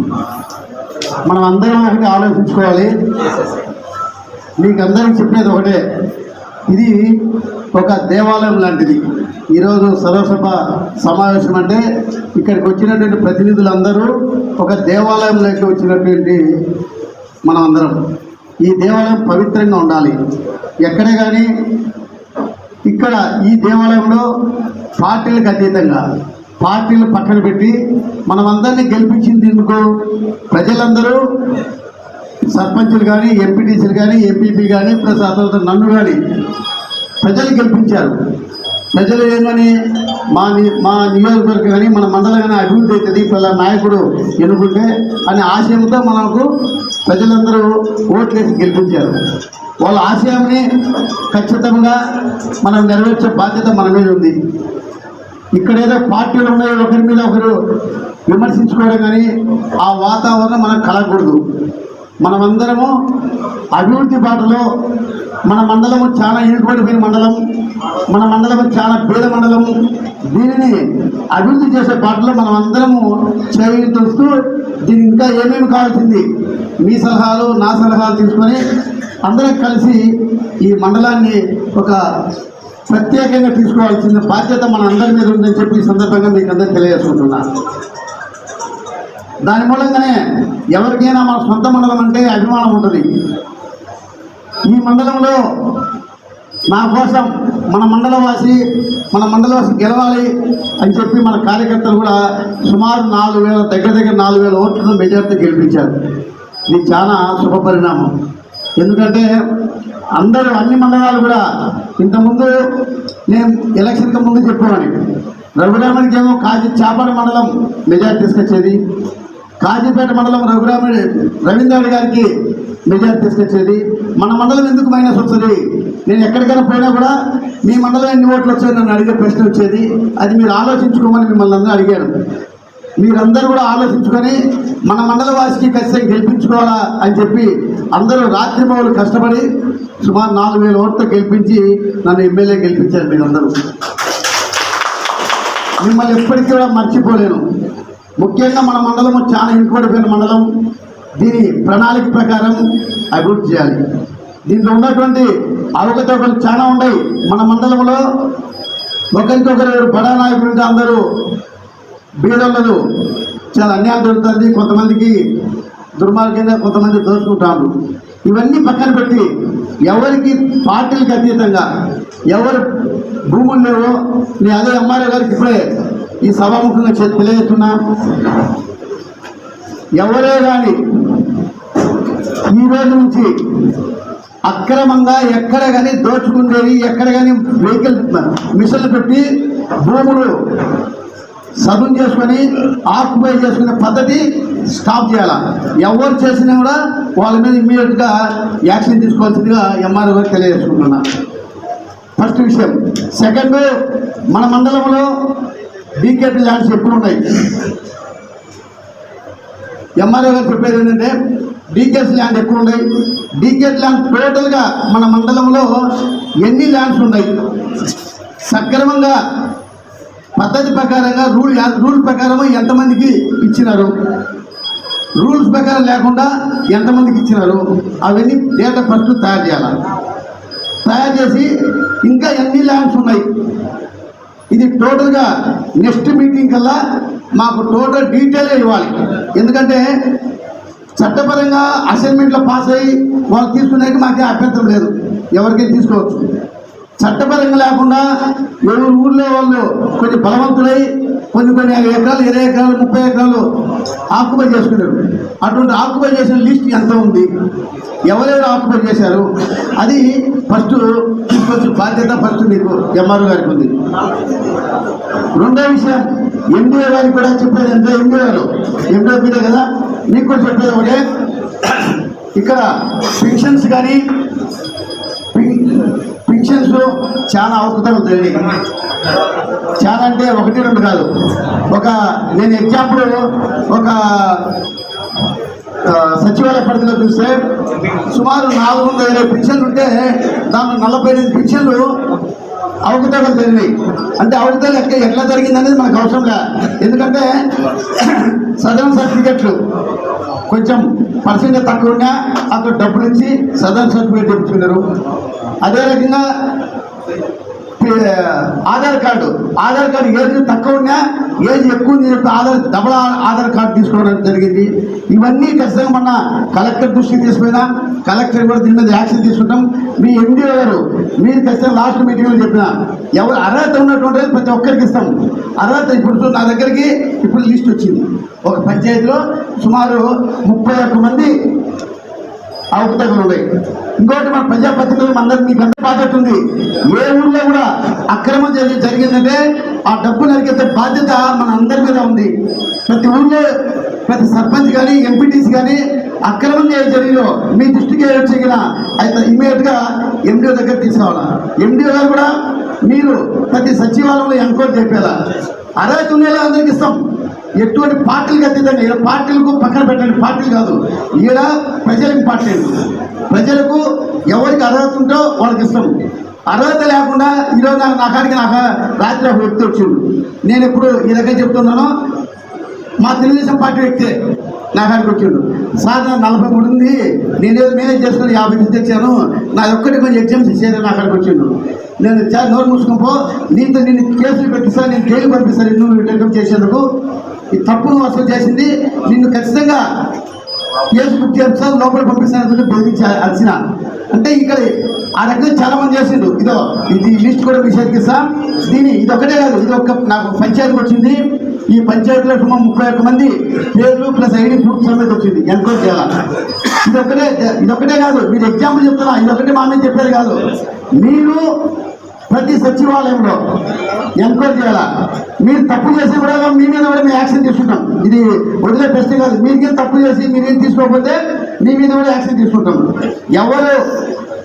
మనం అందరం ఒకటి ఆలోచించుకోవాలి. మీకు అందరికి చెప్పేది ఒకటే, ఇది ఒక దేవాలయం లాంటిది. ఈరోజు సర్వసభ సమావేశం అంటే ఇక్కడికి వచ్చినటువంటి ప్రతినిధులందరూ ఒక దేవాలయంలోకి వచ్చినటువంటి మనం అందరం. ఈ దేవాలయం పవిత్రంగా ఉండాలి. ఎక్కడే కానీ ఇక్కడ ఈ దేవాలయంలో పార్టీలకు అతీతంగా, పార్టీలు పక్కన పెట్టి మనమందరినీ గెలిపించింది ఎందుకు? ప్రజలందరూ సర్పంచులు కానీ, ఎంపీటీసీలు కానీ, ఎంపీపీ కానీ, ప్లస్ ఆ తర్వాత నన్ను కానీ ప్రజలు గెలిపించారు. ప్రజలు ఏమని మా నియోజకవర్గం కానీ మన మండలం కానీ అభివృద్ధి అవుతుంది, పలా నాయకుడు ఎన్నుకుంటే అనే ఆశయంతో మనకు ప్రజలందరూ ఓట్లేసి గెలిపించారు. వాళ్ళ ఆశయాన్ని ఖచ్చితంగా మనం నెరవేర్చే బాధ్యత మన మీద ఉంది. ఇక్కడ ఏదో పార్టీలు ఉన్నాయి, ఒకరి మీద ఒకరు విమర్శించుకోవడం కానీ ఆ వాతావరణం మనం కలగకూడదు. మనమందరము అభివృద్ధి బాటలో, మన మండలము చాలా ఇరుకుపడిపోయిన మండలం, మన మండలము చాలా పేద మండలం. దీనిని అభివృద్ధి చేసే బాటలో మనం అందరము చేస్తూ దీనికి ఇంకా ఏమేమి కావాల్సింది మీ సలహాలు నా సలహాలు తీసుకొని అందరం కలిసి ఈ మండలాన్ని ఒక ప్రత్యేకంగా తీసుకోవాల్సిన బాధ్యత మన అందరి మీద ఉందని చెప్పి ఈ సందర్భంగా మీకు అందరికీ తెలియజేసుకుంటున్నా. దాని మూలంగానే ఎవరికైనా మన సొంత మండలం అంటే అభిమానం ఉంటుంది. ఈ మండలంలో నా కోసం మన మండలవాసి గెలవాలి అని చెప్పి మన కార్యకర్తలు కూడా సుమారు 4,000 దగ్గర 4,000 ఓట్లను మెజార్టీ గెలిపించారు. ఇది చాలా శుభ పరిణామం. ఎందుకంటే అందరూ అన్ని మండలాలు కూడా ఇంతకుముందు నేను ఎలక్షన్కి ముందు చెప్పేవాడిని, రఘురాముడికి ఏమో చాపడ మండలం మెజార్టీ తీసుకొచ్చేది, కాజీపేట మండలం రవీంద్ర గారికి మెజార్టీ తీసుకొచ్చేది. మన మండలం ఎందుకు మైనస్ వస్తుంది? నేను ఎక్కడికైనా పోయినా కూడా మీ మండలం ఎన్ని ఓట్లు వచ్చాయో నన్ను అడిగే ప్రశ్న వచ్చేది. అది మీరు ఆలోచించుకోమని మిమ్మల్ని అందరూ అడిగాను. మీరందరూ కూడా ఆలోచించుకొని మన మండల వాసికి ఖచ్చితంగా గెలిపించుకోవాలా అని చెప్పి అందరూ రాత్రిమౌలు కష్టపడి సుమారు 4,000 ఓట్లతో గెలిపించి నన్ను ఎమ్మెల్యే గెలిపించారు. మీరందరూ మిమ్మల్ని ఎప్పటికీ కూడా మర్చిపోలేను. ముఖ్యంగా మన మండలము చాలా వెనుకబడిపోయిన మండలం. దీని ప్రణాళిక ప్రకారం అభివృద్ధి చేయాలి. దీంట్లో ఉన్నటువంటి అవకతవకలు చాలా ఉన్నాయి. మన మండలంలో ఒకరికొకరు బడా నాయకులు ఉంటే అందరూ బీదోళ్ళను చాలా అన్యాయం జరుగుతుంది. కొంతమందికి దుర్మార్గంగా కొంతమంది దోచుకుంటారు. ఇవన్నీ పక్కన పెట్టి ఎవరికి పార్టీలకు అతీతంగా ఎవరు భూములు లేవో నేను అదే ఎంఆర్ఓ గారికి ఇప్పుడే ఈ సభాముఖంగా తెలియజేస్తున్నా. ఎవరే కానీ ఈ రోజు నుంచి అక్రమంగా ఎక్కడ కానీ దోచుకుండేవి, ఎక్కడ కానీ వెహికల్ మిషన్లు పెట్టి భూములు సదును చేసుకొని ఆక్యుపై చేసుకునే పద్ధతి స్టాప్ చేయాలి. ఎవరు చేసినా కూడా వాళ్ళ మీద ఇమ్మీడియట్గా యాక్షన్ తీసుకోవాల్సిందిగా ఎంఆర్ఓ గారు తెలియజేసుకుంటున్నా. ఫస్ట్ విషయం. సెకండ్, మన మండలంలో డీకేటీ ల్యాండ్స్ ఎప్పుడు ఉన్నాయి. ఎంఆర్ఓ గారు చెప్పేది ఏంటంటే డీకేసీ ల్యాండ్ ఎక్కువ ఉన్నాయి. డీకేసీ ల్యాండ్ టోటల్గా మన మండలంలో ఎన్ని ల్యాండ్స్ ఉన్నాయి, సక్రమంగా పద్ధతి ప్రకారంగా రూల్ ప్రకారం ఎంతమందికి ఇచ్చినారు, రూల్స్ ప్రకారం లేకుండా ఎంతమందికి ఇచ్చినారు, అవన్నీ డేటా ఫస్ట్ తయారు చేయాలి. తయారు చేసి ఇంకా ఎన్ని ల్యాండ్స్ ఉన్నాయి ఇది టోటల్గా నెక్స్ట్ మీటింగ్ కల్లా మాకు టోటల్ డీటెయిల్గా ఇవ్వాలి. ఎందుకంటే చట్టపరంగా అసైన్మెంట్లో పాస్ అయ్యి వాళ్ళు తీసుకునేకి మాకే అభ్యంతరం లేదు, ఎవరికైనా తీసుకోవచ్చు. చట్టపరంగా లేకుండా ఎవరు ఊళ్ళో వాళ్ళు కొంచెం బలవంతులై కొన్ని 50 ఎకరాలు 20 ఎకరాలు 30 ఎకరాలు ఆక్యుపై చేసుకున్నారు. అటువంటి ఆక్యుపై చేసిన లిస్ట్ ఎంత ఉంది, ఎవరెవరు ఆక్యుపై చేశారు, అది ఫస్ట్ తీసుకొచ్చిన బాధ్యత ఫస్ట్ మీకు ఎంఆర్ఓ గారికి ఉంది. రెండో విషయం, ఎండిఓ గారికి కూడా చెప్పేది అంటే ఎండిఓ మీదే కదా, మీకు కూడా చెప్పేది ఒకటే. ఇక్కడ పెన్షన్స్ కానీ పెన్షన్స్ చాలా అవకతవకలు జరిగాయి. చాలా అంటే 1-2 కాదు. నేను ఎగ్జాంపుల్ ఒక సచివాలయ పరిధిలో చూస్తే సుమారు 420 పెన్షన్లు ఉంటే దాంట్లో 48 పెన్షన్లు అవకతవకలు జరిగినాయి. అంటే అవకతవకలు ఎట్లా జరిగిందనేది మనకు అవసరం లేదు. ఎందుకంటే సదరన్ సర్టిఫికెట్లు కొంచెం పర్సెంటేజ్ తక్కువ ఉన్నా అక్కడ డబ్బులు ఇచ్చి సదరన్ సర్టిఫికెట్ తెచ్చుకున్నారు. అదే రకంగా ఆధార్ కార్డు ఏజ్ తక్కువ ఉన్నా ఏజ్ ఎక్కువ ఉంది డబుల్ ఆధార్ కార్డు తీసుకోవడం జరిగింది. ఇవన్నీ ఖచ్చితంగా మన కలెక్టర్ దృష్టికి తీసుకుపోయినా కలెక్టర్ కూడా దీని మీద యాక్షన్ తీసుకుంటాం. మీ ఎండిఓ గారు మీరు ఖచ్చితంగా లాస్ట్ మీటింగ్లో చెప్పిన ఎవరు అర్హత ఉన్నటువంటి ప్రతి ఒక్కరికి ఇస్తాం. అర్హత ఇప్పుడు నా దగ్గరికి ఇప్పుడు లిస్ట్ వచ్చింది. ఒక పంచాయతీలో సుమారు 31 మంది అవకతవకలు ఉన్నాయి. ఇంకోటి మన ప్రజాప్రతినిధులు అందరికి మీకు అంత బాధ్యత ఉంది. ఏ ఊళ్ళో కూడా అక్రమం జరిగిందంటే ఆ డబ్బు నరికేసే బాధ్యత మన అందరి మీద ఉంది. ప్రతి ఊళ్ళో ప్రతి సర్పంచ్ కానీ ఎంపీటీసీ కానీ అక్రమంగా జరిగినో మీ దృష్టికి వచ్చేగిన అయితే ఇమీడియట్గా ఎండిఓ దగ్గర తీసుకోవాలా. ఎండిఓ గారు కూడా మీరు ప్రతి సచివాలయంలో ఎంక్వైరీ చేయాలా. అర్హత ఉండేలా అందరికి ఇస్తాం. ఎటువంటి పార్టీలకు అతీతంగా ఈడ పార్టీలకు పక్కన పెట్టండి, పార్టీలు కాదు, ఈడ ప్రజలకు పార్టీలు. ప్రజలకు ఎవరికి అర్హత ఉంటో వాళ్ళకి ఇస్తాం. అర్హత లేకుండా ఈరోజు నాకు రాత్రి ఒక వ్యక్తి వచ్చిండు. నేను ఎప్పుడు ఈ రకంగా చెప్తున్నానో మా తెలుగుదేశం పార్టీ వ్యక్తే నా కాడికి వచ్చిండు, సార్ నా 43 ఉంది, నేనేదో మేనేజ్ చేసుకుని 50 తెచ్చాను, నా ఒక్కటి కొంచెం ఎగ్జామ్స్ ఇచ్చేది. నా కాడికి వచ్చిండు. నేను చాలా నోరు మూసుకునిపో, నీతో నేను కేసులు పెట్టిస్తాను, నేను జైలు పంపిస్తాను, నువ్వు టెకప్ చేసేందుకు ఈ తప్పును వసూలు చేసింది, నిన్ను ఖచ్చితంగా కేసు బుక్ చేస్తాను, లోపల పంపిస్తాను బెదిరించి అరిచిన. అంటే ఇక్కడ ఆ రకంగా చాలా మంది చేసిండు. ఇది లిస్ట్ కూడా విషయానికిస్తా. ఇది ఒకటే కాదు, ఇది ఒక నాకు పంచాయతీకి వచ్చింది. ఈ పంచాయతీలో 31 మంది పేర్లు ప్లస్ ఐడి ప్రూఫ్ సమేత వచ్చింది. ఎంక్వైరీ చేయాలి. ఇదొకటే కాదు, మీరు ఎగ్జాంపుల్ చెప్తున్నా, ఇదొకటే మా మీద చెప్పేది కాదు. మీరు ప్రతి సచివాలయంలో ఎంక్వైరీ చేయాలా. మీరు తప్పు చేసి కూడా మీ మీద కూడా మేము యాక్షన్ తీసుకుంటాం. ఇది వదిలే ప్రశ్న కాదు. మీకేం తప్పు చేసి మీరేం తీసుకోకపోతే మీ మీద కూడా యాక్షన్ తీసుకుంటాం. ఎవరు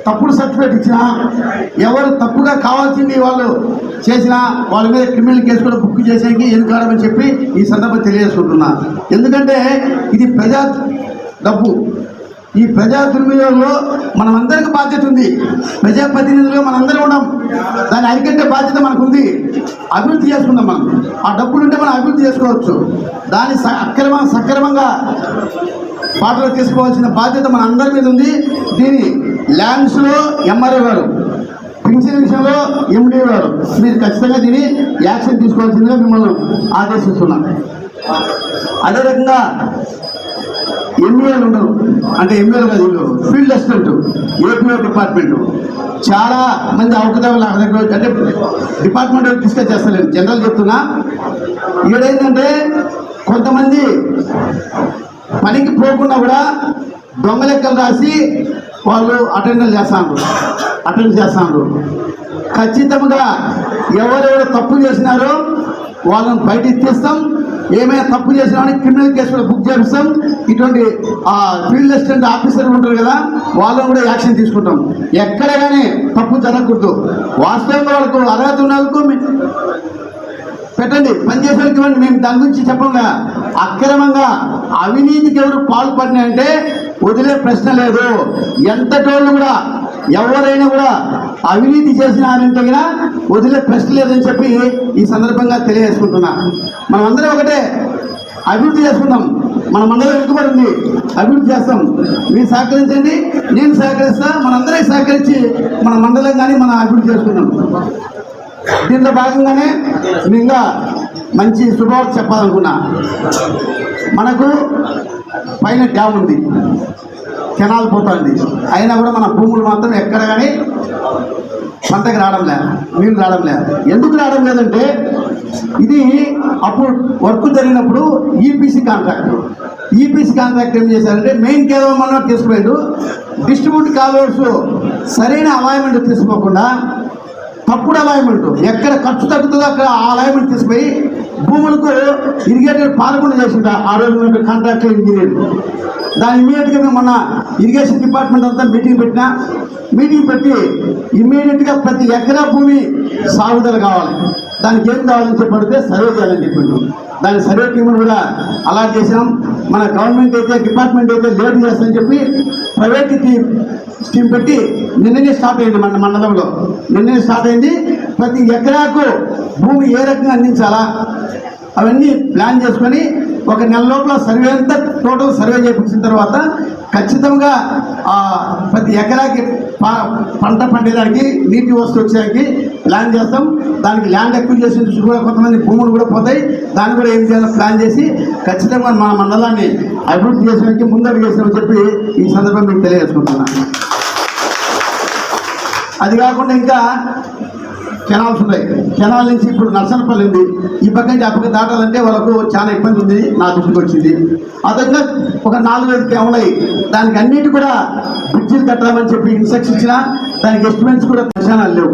తప్పుడు సర్టిఫికేట్ ఇచ్చినా, ఎవరు తప్పుగా కావాల్సింది వాళ్ళు చేసినా వాళ్ళ మీద క్రిమినల్ కేసు కూడా బుక్ చేసేకి ఎన్నుకాడమని చెప్పి ఈ సందర్భంగా తెలియజేసుకుంటున్నా. ఎందుకంటే ఇది ప్రజా డబ్బు. ఈ ప్రజా దుర్వినియోగంలో మనమందరికీ బాధ్యత ఉంది. ప్రజాప్రతినిధులుగా మనందరం ఉన్నాం. దాన్ని అరికట్టే బాధ్యత మనకు ఉంది. అభివృద్ధి చేసుకుందాం. మనం ఆ డబ్బులు ఉంటే మనం అభివృద్ధి చేసుకోవచ్చు. దాన్ని సక్రమంగా పాటలో తీసుకోవాల్సిన బాధ్యత మన అందరి మీద ఉంది. దీని ల్యాండ్స్లో ఎంఆర్ఓ గారు, పింఛన్ విషయంలో ఎండి గారు, మీరు ఖచ్చితంగా దీన్ని యాక్షన్ తీసుకోవాల్సిందిగా మిమ్మల్ని ఆదేశిస్తున్నాం. అదే రకంగా ఎంఈఓలు ఉండరు, అంటే ఎంఈఓలు కాదు, ఫీల్డ్ అసిస్టెంట్ ఏపీఓ డిపార్ట్మెంట్ చాలా మంది అవకతవకలు అంటే డిపార్ట్మెంట్ డిస్కస్ చేస్తలేదు, జనరల్ చెప్తున్నా. ఏడైందంటే కొంతమంది పనికి పోకుండా కూడా దొంగ లెక్కలు రాసి వాళ్ళు అటెండ్ చేస్తాను. ఖచ్చితంగా ఎవరెవరు తప్పు చేసినారో వాళ్ళని బయటికి తీస్తాం. ఏమైనా తప్పు చేసినా క్రిమినల్ కేసులో బుక్ చేపిస్తాం. ఇటువంటి ఫీల్డ్ అసిస్టెంట్ ఆఫీసర్ ఉంటారు కదా, వాళ్ళని కూడా యాక్షన్ తీసుకుంటాం. ఎక్కడ కానీ తప్పు జరగకూడదు. వాస్తవంగా వాళ్ళకు అర్హత ఉన్న వాళ్ళకు పెట్టండి, పనిచేసేకి ఇవ్వండి. మేము దాని గురించి చెప్పంగా. అక్రమంగా అవినీతికి ఎవరు పాల్పడినాయంటే వదిలే ప్రశ్న లేదు. ఎంతటోళ్ళు కూడా ఎవరైనా కూడా అవినీతి చేసినారంటే కూడా వదిలే ప్రశ్న లేదని చెప్పి ఈ సందర్భంగా తెలియజేసుకుంటున్నా. మనమందరం ఒకటే, అభివృద్ధి చేసుకుందాం. మన మండలం వెనుకబడింది, అభివృద్ధి చేస్తాం. మీరు సహకరించండి, నేను సహకరిస్తా. మనందరం సహకరించి మన మండలం కానీ మనం అభివృద్ధి చేసుకుందాం. దీంట్లో భాగంగానే ఇంకా మంచి శుభవార్త చెప్పాలనుకున్నా. మనకు పైన డ్యామ్ ఉంది, కెనాల్ పోతుంది. అయినా కూడా మన భూములు మాత్రం ఎక్కడ కానీ పంటకు రావడంలే, నీళ్ళు రావడంలే. ఎందుకు రావడం లేదంటే ఇది అప్పుడు వర్క్ జరిగినప్పుడు ఈపీసీ కాంట్రాక్ట్ ఏం చేశారంటే మెయిన్ కేవలం తీసుకుపోయాడు. డిస్ట్రిబ్యూట్ కాలువస్ సరైన అలాయ్మెంట్ తీసుకోకుండా తప్పుడు అలాయ్మెంట్, ఎక్కడ ఖర్చు తగ్గుతుందో అక్కడ ఆ అలాయ్మెంట్ తీసుకుపోయి భూములకు ఇరిగేటర్ పాలకుండా చేసింట ఆ రోజు కాంట్రాక్టర్ ఇంజనీర్. దాని ఇమీడియట్గా మేము మొన్న ఇరిగేషన్ డిపార్ట్మెంట్ అంతా మీటింగ్ పెట్టి ఇమీడియట్గా ప్రతి ఎకరా భూమి సాగుదల కావాలి. దానికి ఏం కావాలని చెప్పడితే సర్వే చేయాలని చెప్పిండు. దాని సర్వే టీమును కూడా అలా చేసాం. మన గవర్నమెంట్ అయితే డిపార్ట్మెంట్ అయితే లేట్ చేస్తామని చెప్పి ప్రైవేట్ స్కీమ్ పెట్టి నిన్ననే స్టార్ట్ అయింది. మన మండలంలో నిన్ననే స్టార్ట్ అయింది. ప్రతి ఎకరాకు భూమి ఏ రకంగా అందించాలా అవన్నీ ప్లాన్ చేసుకొని ఒక నెల లోపల సర్వే అంతా టోటల్ సర్వే చేయించిన తర్వాత ఖచ్చితంగా ప్రతి ఎకరాకి పంట పండేదానికి నీటి వస్తువు వచ్చేదానికి ప్లాన్ చేస్తాం. దానికి ల్యాండ్ అక్విజిషన్ కూడా కొంతమంది భూములు కూడా పోతాయి. దాన్ని కూడా ఏం చేయాలో ప్లాన్ చేసి ఖచ్చితంగా మన మండలాన్ని అభివృద్ధి చేసేందుకు ముందడుగు చేసామని చెప్పి ఈ సందర్భంగా మీకు తెలియజేసుకుంటున్నాను. అది కాకుండా ఇంకా కెనాల్స్ ఉన్నాయి. కెనాల్ నుంచి ఇప్పుడు నర్సనపల్లి ఉంది. ఈ పక్క నుంచి ఆ పక్క దాటాలంటే వాళ్ళకు చాలా ఇబ్బంది ఉంది. నా దృష్టికి వచ్చింది. అదనంగా ఒక 4-5 ఉన్నాయి. దానికి అన్నిటి కూడా బ్రిడ్జిలు కట్టాలని చెప్పి ఇన్స్ట్రక్షన్ ఇచ్చినా దానికి ఎస్టిమేట్స్ కూడా శ్మశానాలు లేవు.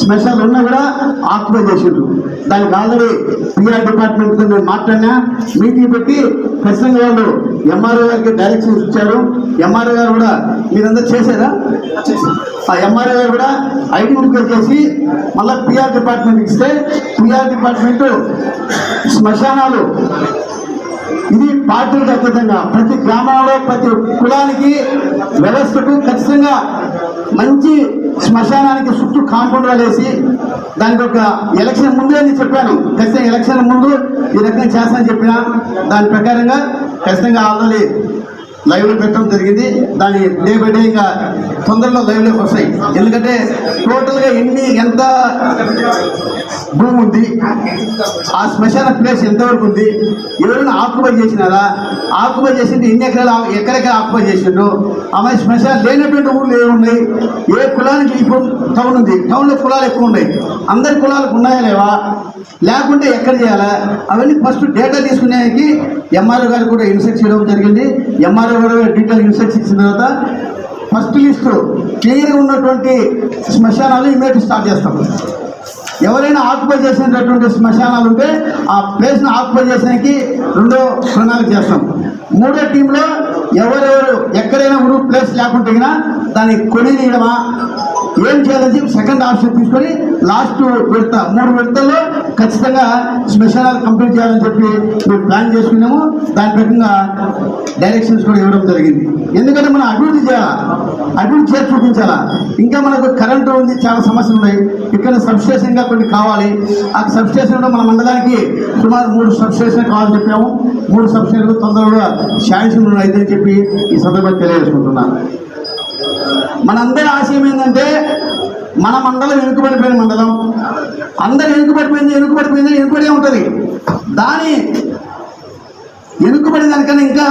శ్మశానాలు ఉన్నా కూడా ఆక్యుపై చేసిండ్రు. దానికి ఆల్రెడీ పిఆర్ డిపార్ట్మెంట్తో మేము మాట్లాడినా, మీటింగ్ పెట్టి ఖచ్చితంగా వాళ్ళు ఎంఆర్ఓ గారికి డైరెక్షన్స్ ఇచ్చారు. ఎంఆర్ఓ గారు కూడా మీరందరూ చేశారా? ఆ ఎంఆర్ఓ గారు కూడా ఐడెంటిఫై చేసి మళ్ళీ పిఆర్ డిపార్ట్మెంట్ ఇస్తే పిఆర్ డిపార్ట్మెంట్ శ్మశానాలు ఇది పార్టీలకు అతీతంగా ప్రతి గ్రామంలో ప్రతి కులానికి వ్యవస్థకు ఖచ్చితంగా మంచి శ్మశానానికి చుట్టూ కాంపౌండ్ వాల్ వేసి దానికి ఒక ఎలక్షన్ ముందే నేను చెప్పాను. ఖచ్చితంగా ఎలక్షన్ ముందు ఈ రకంగా చేస్తానని చెప్పిన దాని ప్రకారంగా ఖచ్చితంగా ఆల్రెడీ లైవ్లో పెట్టడం జరిగింది. దాని డే బై డే ఇంకా తొందరలో లైవ్లోకి వస్తాయి. ఎందుకంటే టోటల్గా ఎంత భూమి ఉంది, ఆ శ్మశాన ప్లేస్ ఎంతవరకు ఉంది, ఎవరైనా ఆక్యుపై చేసినారా, ఆక్యుపై చేసింది ఎన్ని ఎక్కడెక్కడ ఆక్యుపై చేసిండ్రు, ఆమె శ్మశానం లేనటువంటి ఊళ్ళు ఏమున్నాయి, ఏ కులానికి ఇప్పుడు టౌన్ ఉంది, టౌన్లో కులాలు ఎక్కువ ఉన్నాయి, అందరి కులాలకు ఉన్నాయా లేవా, లేకుంటే ఎక్కడ చేయాలా, అవన్నీ ఫస్ట్ డేటా తీసుకునేకి ఎంఆర్ఓ గారు కూడా ఇన్స్ట్రక్ట్ చేయడం జరిగింది. ఎంఆర్ఓ గారు డీటెయిల్ ఇన్స్ట్రక్ట్ ఇచ్చిన తర్వాత ఫస్ట్ లిస్టు క్లియర్గా ఉన్నటువంటి శ్మశానాలు ఇమీడియట్ స్టార్ట్ చేస్తాం. ఎవరైనా ఆక్యుపై చేసినటువంటి శ్మశానాలు ఉంటే ఆ ప్లేస్ను ఆక్యుపై చేసేకి రెండో ప్రణాళిక చేస్తాం. మూడో టీంలో ఎవరెవరు ఎక్కడైనా ఊరు ప్లేస్ లేకుంటే దాన్ని కొనియడమా ఏం చేయాలని చెప్పి సెకండ్ ఆప్షన్ తీసుకొని లాస్ట్ విడత 3 విడతల్లో ఖచ్చితంగా శ్మశానాలు కంప్లీట్ చేయాలని చెప్పి మేము ప్లాన్ చేసుకున్నాము. దాని ప్రకారంగా డైరెక్షన్స్ కూడా ఇవ్వడం జరిగింది. ఎందుకంటే మనం అభివృద్ధి చేయాలా, అభివృద్ధి చేసి చూపించాలా. ఇంకా మనకు కరెంటు ఉంది, చాలా సమస్యలు ఉన్నాయి. ఇక్కడ సబ్స్టేషన్గా కొన్ని కావాలి. ఆ సబ్స్టేషన్లో మన మండలానికి సుమారు 3 సబ్స్టేషన్ కావాలని చెప్పాము. 3 సబ్స్టేషన్లు తొందరగా శాంక్షన్ అవుతాయని చెప్పి ఈ సందర్భంగా తెలియజేసుకుంటున్నాను. మనందరి ఆశయం ఏంటంటే మన మండలం వెనుకబడిపోయిన మండలం, అందరు వెనుకబడిపోయిందే ఉంటుంది. దాని వెనుకబడిన దానికన్నా ఇంకా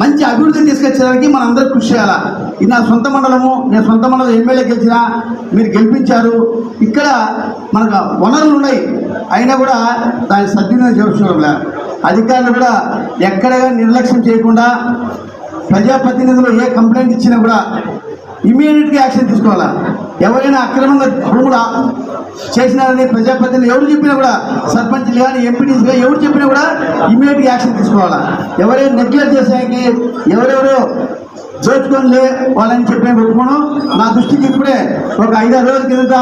మంచి అభివృద్ధి తీసుకొచ్చేదానికి మనం అందరూ కృషి చేయాలా. ఇది నా సొంత మండలము, నేను సొంత మండలం ఎమ్మెల్యే గెలిచినా, మీరు గెలిపించారు. ఇక్కడ మనకు వనరులు ఉన్నాయి, అయినా కూడా దాన్ని సద్వినియోగం చేసుకోవడం. అధికారులు కూడా ఎక్కడ నిర్లక్ష్యం చేయకుండా ప్రజాప్రతినిధులు ఏ కంప్లైంట్ ఇచ్చినా కూడా ఇమీడియట్గా యాక్షన్ తీసుకోవాలా. ఎవరైనా అక్రమంగా భూములు చేసినారని ప్రజాప్రతినిధులు ఎవరు చెప్పినా కూడా, సర్పంచ్లు కానీ ఎంపీటీస్ కానీ ఎవరు చెప్పినా కూడా ఇమీడియట్గా యాక్షన్ తీసుకోవాలా. ఎవరైనా నెగ్లెక్ట్ చేసానికి ఎవరెవరో దోచుకోనిలే వాళ్ళని చెప్పిన పెట్టుకోను. నా దృష్టికి ఇప్పుడే ఒక 5-6 రోజుల కిందట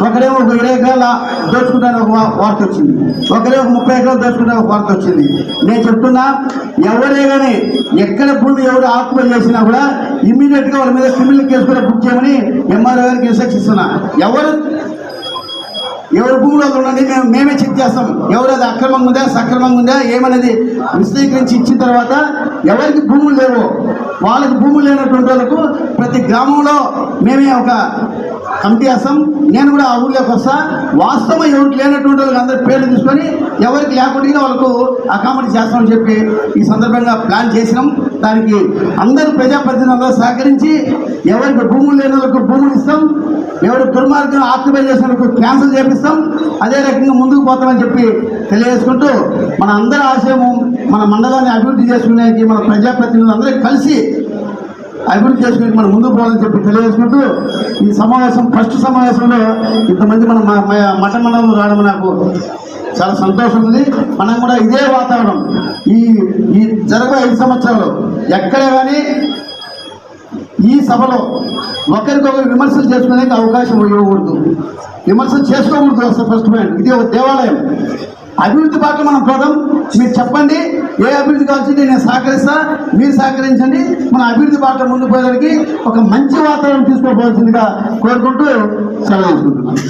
ఒకరేమో 20 ఎకరాల దోచుకుంటాను ఒక వార్త వచ్చింది, ఒకరేమో 30 ఎకరాలు దోచుకుంటాను ఒక వార్త వచ్చింది. నేను చెప్తున్నా, ఎవరే కానీ ఎక్కడ భూమి ఎవరు ఆక్యుపై చేసినా కూడా ఇమ్మీడియట్గా వాళ్ళ మీద క్రిమినల్ కేసు కూడా బుక్ చేయమని ఎంఆర్ఓ గారికి ఇన్స్ట్రక్షన్ ఇస్తున్నా. ఎవరు భూములు ఉండండి, మేమే చెక్ చేస్తాం. ఎవరు అది అక్రమంగా ఉందా సక్రమంగా ఉందా ఏమనేది విశ్లేషించి ఇచ్చిన తర్వాత ఎవరికి భూములు లేవో వాళ్ళకి భూములు లేనటువంటి వాళ్ళకు ప్రతి గ్రామంలో మేమే ఒక కమిటీ వేస్తాం. నేను కూడా ఆ ఊళ్ళోకి వస్తా. వాస్తవం ఎవరికి లేనటువంటి వాళ్ళకి అందరి పేర్లు తీసుకొని ఎవరికి లేకుండా వాళ్ళకు అకామిడేట్ చేస్తామని చెప్పి ఈ సందర్భంగా ప్లాన్ చేసినాం. దానికి అందరూ ప్రజాప్రతినిధులు సహకరించి ఎవరికి భూములు లేని వాళ్ళకు భూములు ఇస్తాం, ఎవరు దుర్మార్గం ఆక్యుపై చేసిన వాళ్ళకు క్యాన్సిల్ చేపిస్తాం. అదే రకంగా ముందుకు పోతామని చెప్పి తెలియజేసుకుంటూ, మన అందరి ఆశయము మన మండలాన్ని అభివృద్ధి చేసుకునేకి మన ప్రజాప్రతినిధులు అందరూ కలిసి అభివృద్ధి చేసుకుని మనం ముందుకు పోవాలని చెప్పి తెలియజేసుకుంటూ, ఈ సమావేశం ఫస్ట్ సమావేశంలో ఇంతమంది మన మఠ మండలంలో రావడం నాకు చాలా సంతోషం ఉంది. మనం కూడా ఇదే వాతావరణం ఈ జరగబోయే 5 సంవత్సరాలు ఎక్కడ కానీ ఈ సభలో ఒకరికొకరు విమర్శలు చేసుకునే అవకాశం ఇవ్వకూడదు, విమర్శలు చేసుకోకూడదు. అసలు ఫస్ట్ పాయింట్ ఇది. ఒక దేవాలయం అభివృద్ధి బాటలో మనం పోదాం. మీరు చెప్పండి ఏ అభివృద్ధి కావాల్సింది, నేను సహకరిస్తా, మీరు సహకరించండి. మన అభివృద్ధి బాటలో ముందుకు పోయడానికి ఒక మంచి వాతావరణం తీసుకోవాల్సిందిగా కోరుకుంటూ సెలవు తీసుకుంటున్నాను.